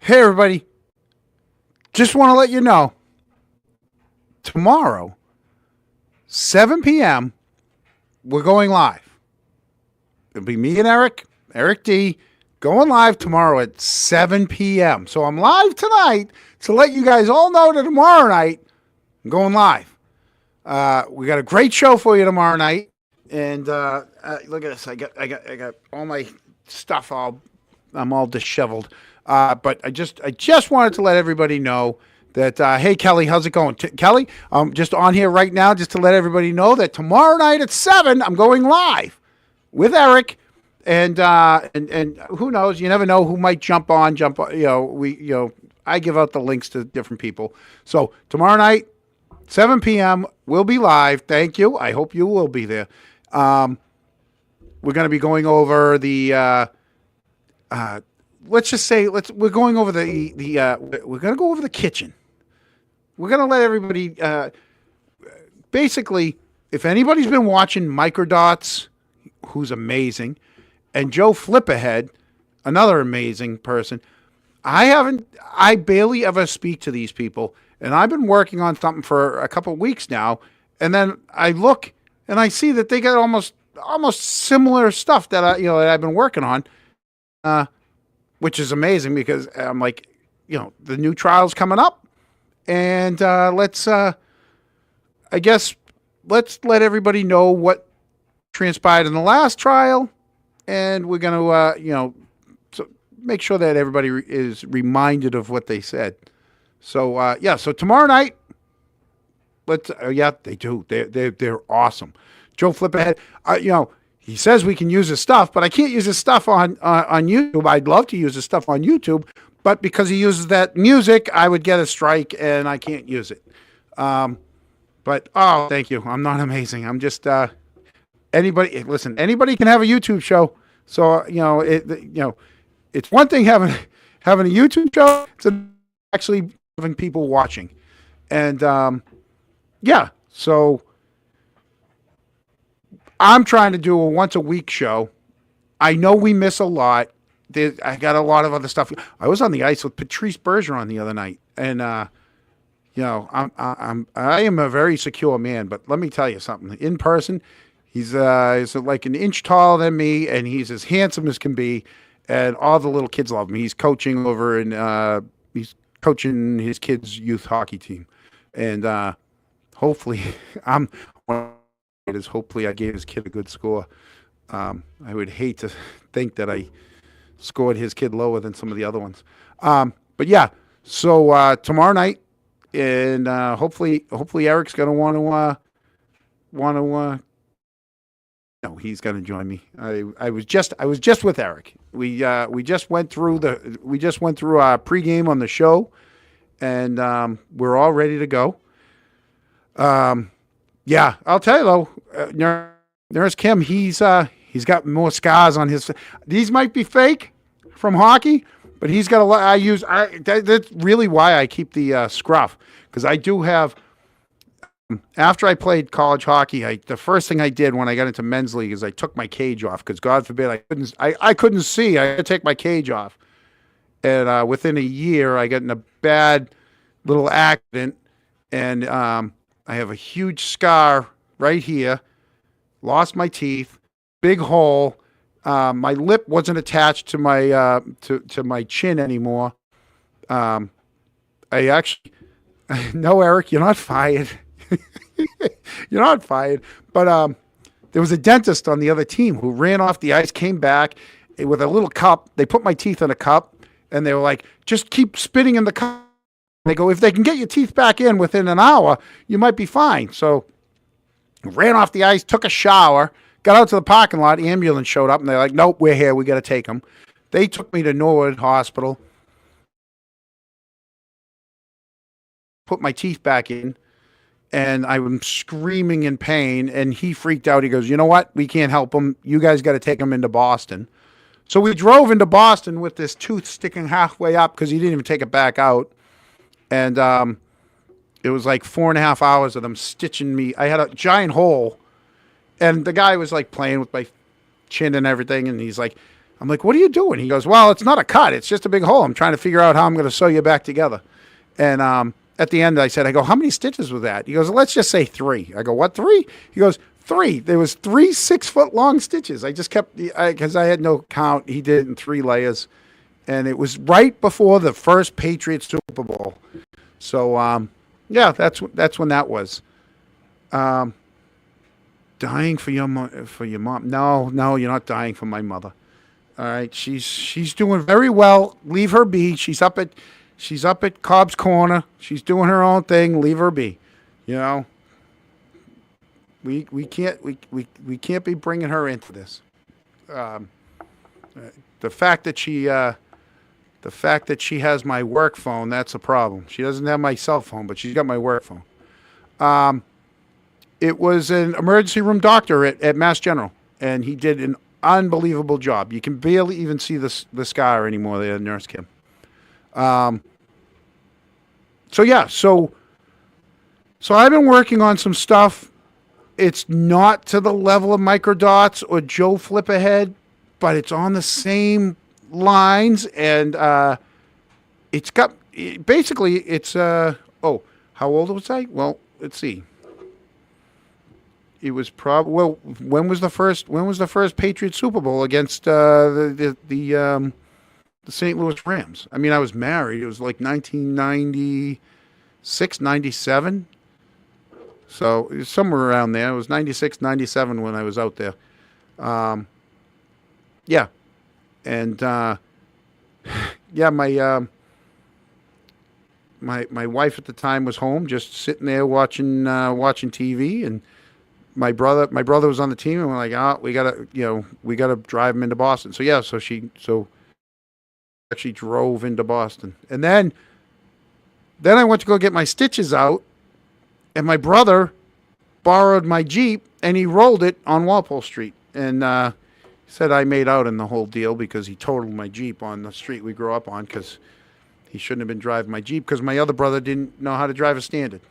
Hey, everybody. Just want to let you know tomorrow, 7 p.m., we're going live. It'll be me and Eric D, going live tomorrow at 7 p.m. So I'm live tonight to let you guys all know that tomorrow night I'm going live. We got a great show for you tomorrow night. And look at this. I got all my stuff I'm all disheveled. But I just wanted to let everybody know that, hey, Kelly, how's it going? Kelly, I'm just on here right now just to let everybody know that tomorrow night at 7, I'm going live with Eric. And who knows? You never know who might jump on. I give out the links to different people. So tomorrow night, 7 p.m., we'll be live. Thank you. I hope you will be there. We're going to be going over the, let's just say, we're going over we're going to go over the kitchen. We're going to let everybody, basically, if anybody's been watching Microdots, who's amazing, and Joe Flipahead, another amazing person, I barely ever speak to these people, and I've been working on something for a couple of weeks now, and then I look and I see that they got almost similar stuff that that I've been working on, which is amazing because I'm like, the new trial's coming up, and let's let everybody know what transpired in the last trial, and we're going to so make sure that everybody is reminded of what they said. So so tomorrow night, they do. They're awesome. Joe Flipahead, he says we can use his stuff, but I can't use his stuff on YouTube. I'd love to use his stuff on YouTube, but because he uses that music, I would get a strike, and I can't use it. But thank you. I'm not amazing. I'm just anybody can have a YouTube show. So it's one thing having a YouTube show. It's actually having people watching, and so I'm trying to do a once a week show. I know we miss a lot. I got a lot of other stuff. I was on the ice with Patrice Bergeron the other night, and I am a very secure man. But let me tell you something. In person, he's like an inch taller than me, and he's as handsome as can be. And all the little kids love him. He's coaching over and he's coaching his kids' youth hockey team, and hopefully hopefully I gave his kid a good score. I would hate to think that I scored his kid lower than some of the other ones. But yeah, so tomorrow night, and hopefully Eric's going to he's going to join me. I was just with Eric. We just went through our pregame on the show, and we're all ready to go. Yeah, I'll tell you though, Nurse Kim, he's got more scars on his. These might be fake from hockey, but he's got a lot. That's really why I keep the scruff, because I do have. After I played college hockey, the first thing I did when I got into men's league is I took my cage off, because God forbid I couldn't see. I had to take my cage off, and within a year I got in a bad little accident, and I have a huge scar right here. Lost my teeth, big hole. My lip wasn't attached to my to my chin anymore. I actually, no, Eric, you're not fired. You're not fired. But there was a dentist on the other team who ran off the ice, came back with a little cup. They put my teeth in a cup, and they were like, "Just keep spitting in the cup." They go, "If they can get your teeth back in within an hour, you might be fine." So ran off the ice, took a shower, got out to the parking lot. The ambulance showed up, and they're like, "Nope, we're here. We got to take him." They took me to Norwood Hospital, put my teeth back in, and I was screaming in pain, and he freaked out. He goes, "You know what? We can't help him. You guys got to take him into Boston." So we drove into Boston with this tooth sticking halfway up, because he didn't even take it back out. And it was like 4.5 hours of them stitching me. I had a giant hole, and the guy was like playing with my chin and everything, and he's like, I'm like, what are you doing? He goes, well, it's not a cut. It's just a big hole. I'm trying to figure out how I'm going to sew you back together. And at the end, I go, how many stitches was that? He goes, let's just say 3. I go, what, 3? He goes, 3. There was 3 6-foot long stitches. I just kept, because I had no count. He did it in 3 layers. And it was right before the first Patriots Super Bowl. So, yeah, that's when that was. Dying for your mom. No, you're not dying for my mother. All right, she's doing very well. Leave her be. She's up at Cobb's Corner. She's doing her own thing. Leave her be. You know, we can't be bringing her into this. The fact that she has my work phone, that's a problem. She doesn't have my cell phone, but she's got my work phone. It was an emergency room doctor at Mass General, and he did an unbelievable job. You can barely even see the scar anymore there, Nurse Kim. So I've been working on some stuff. It's not to the level of Microdots or Joe Flip-Ahead, but it's on the same lines, and it's got basically it's how old was I? Well, let's see. It was probably when was the first Patriots Super Bowl against the St. Louis Rams? I mean, I was married. It was like 1996, 97. So it was somewhere around there. It was 96, 97 when I was out there. Yeah. And yeah, my wife at the time was home, just sitting there watching TV, and my brother was on the team, and we're like, we gotta drive him into Boston. So yeah, so she actually drove into Boston, and then I went to go get my stitches out, and my brother borrowed my Jeep and he rolled it on Walpole Street, and said I made out in the whole deal because he totaled my Jeep on the street we grew up on, because he shouldn't have been driving my Jeep because my other brother didn't know how to drive a Standard.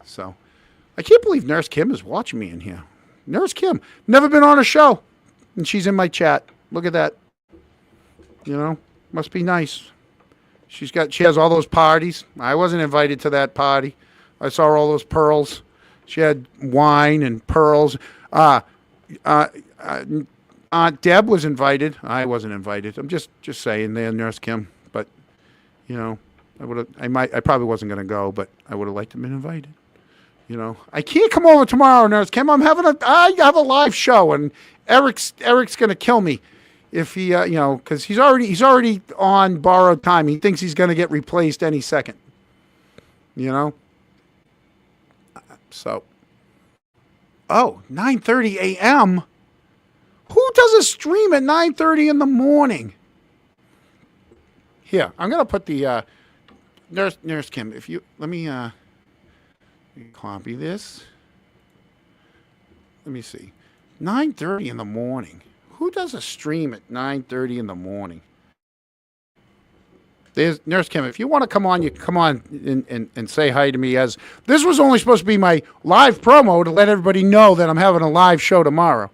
So I can't believe Nurse Kim is watching me in here. Nurse Kim, never been on a show, and she's in my chat. Look at that. You know, must be nice. She has all those parties. I wasn't invited to that party. I saw all those pearls. She had wine and pearls. Aunt Deb was invited. I wasn't invited. I'm just saying there, Nurse Kim. But you know, I probably wasn't going to go, but I would have liked to have been invited. You know, I can't come over tomorrow, Nurse Kim. I have a live show, and Eric's going to kill me if he, because he's already on borrowed time. He thinks he's going to get replaced any second. You know. So, 9:30 a.m. Who does a stream at 9:30 in the morning? Here, I'm going to put the Nurse Kim. If you let me copy this. Let me see. 9:30 in the morning. Who does a stream at 9:30 in the morning? There's Nurse Kim. If you want to come on, you come on and say hi to me. As this was only supposed to be my live promo to let everybody know that I'm having a live show tomorrow.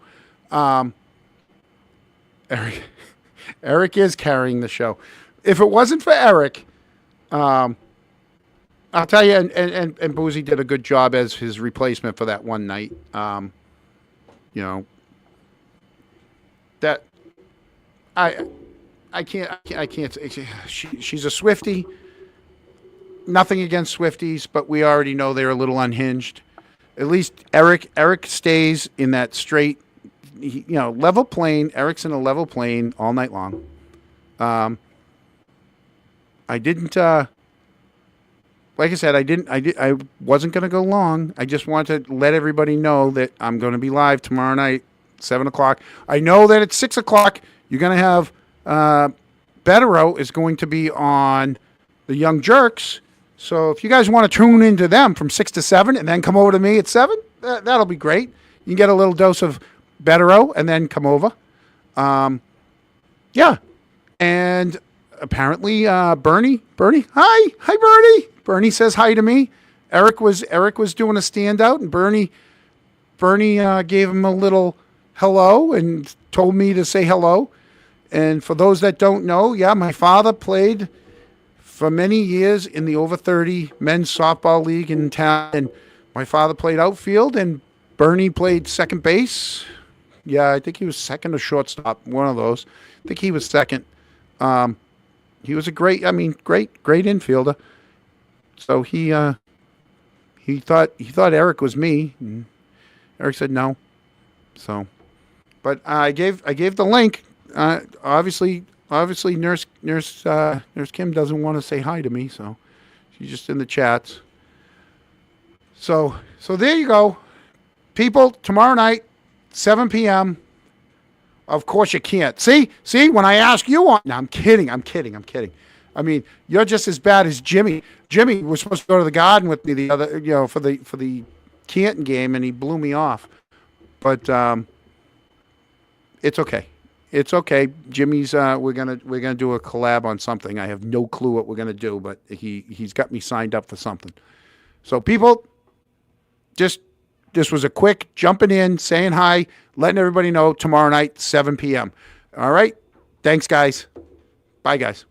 Eric is carrying the show. If it wasn't for Eric, I'll tell you, and Boozy did a good job as his replacement for that one night. You know, that I can't. She's a Swiftie. Nothing against Swifties, but we already know they're a little unhinged. At least Eric stays in that straight, level plane. Eric's in a level plane all night long. I didn't. Like I said, I wasn't going to go long. I just wanted to let everybody know that I'm going to be live tomorrow night, 7 o'clock. I know that at 6 o'clock you're going to have Bettero is going to be on the Young Jerks. So if you guys want to tune into them from 6 to 7 and then come over to me at 7, that'll be great. You can get a little dose of Bettero and then come over. Yeah. And apparently Bernie, hi Bernie. Bernie says hi to me. Eric was doing a standout, and Bernie gave him a little hello and told me to say hello. And for those that don't know, yeah, my father played for many years in the over 30 men's softball league in town. And my father played outfield, and Bernie played second base. Yeah, I think he was second or shortstop, one of those. I think he was second. He was a great infielder. So he thought Eric was me. And Eric said no. So, but I gave the link. Obviously, Nurse Kim doesn't want to say hi to me, so she's just in the chats. So there you go, people. Tomorrow night, 7 p.m. Of course you can't. See, when I ask you on, no, I'm kidding. I mean, you're just as bad as Jimmy. Jimmy was supposed to go to the Garden with me the other, for the Canton game, and he blew me off. But it's okay. It's okay. Jimmy's we're gonna do a collab on something. I have no clue what we're gonna do, but he's got me signed up for something. So people, this was a quick jumping in, saying hi, letting everybody know tomorrow night, 7 p.m. All right. Thanks, guys. Bye, guys.